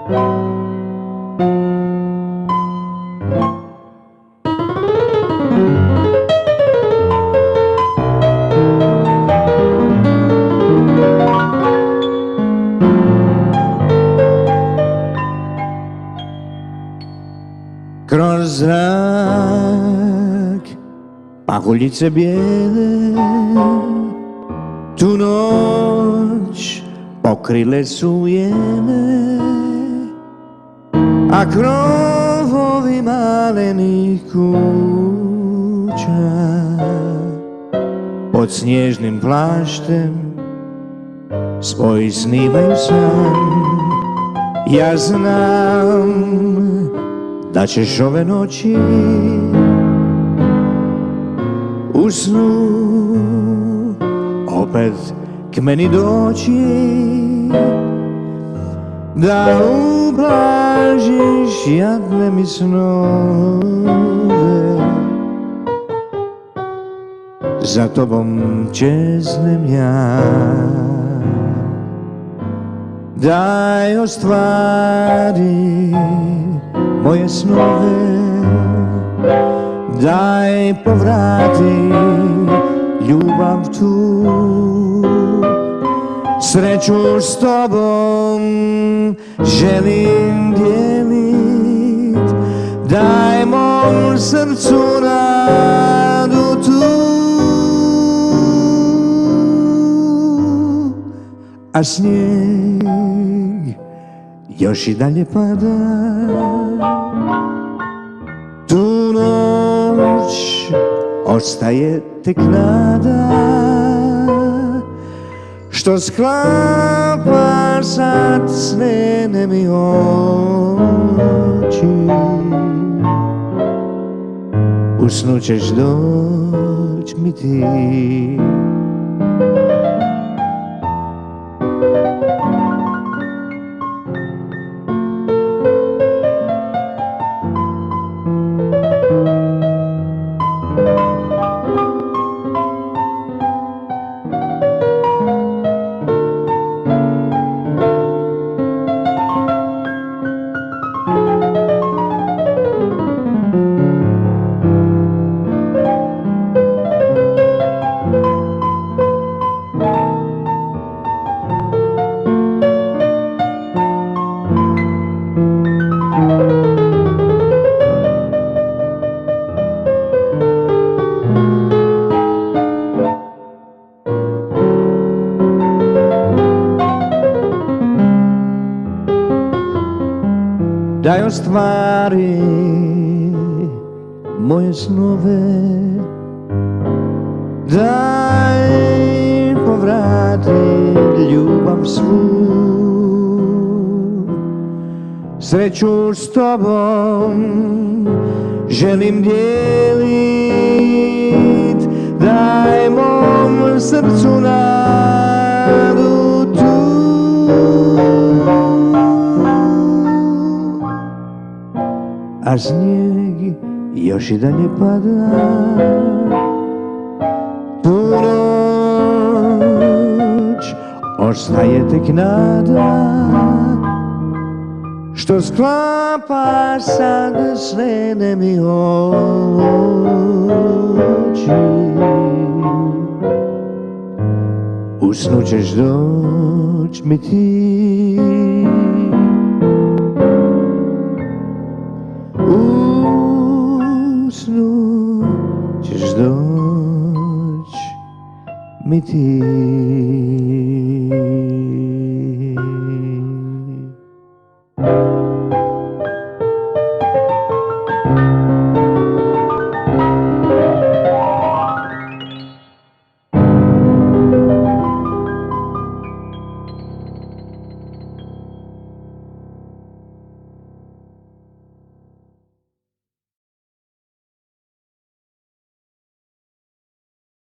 Kroz zrak pahuljice bijele tu noć pokrile su jene, a krovovi malenih kuća pod snježnim plaštem svoj snimaju san. Ja znam da ćeš ove noći u snu opet k meni doći, da ublažiš jadne mi snove. Za tobom čeznem ja, daj ostvari moje snove, daj povrati ljubav tu. Sreću s tobom želim dijelit, daj mom srcu nadu tu. A snijeg još i dalje pada, tu noć ostaje tek nada, što sklapa sad snene mi oči. U snu ćeš doć mi ti. Daj ostvari moje snove, daj povrati ljubav svu. Sreću s tobom želim dijelit, daj mom srcu nadu tu. A snijeg još i dalje pada, tu noć ostaje tek nada, što sklapa sad snene mi oči. U snu ćeš doć mi ti. U snu ćeš doć mi ti.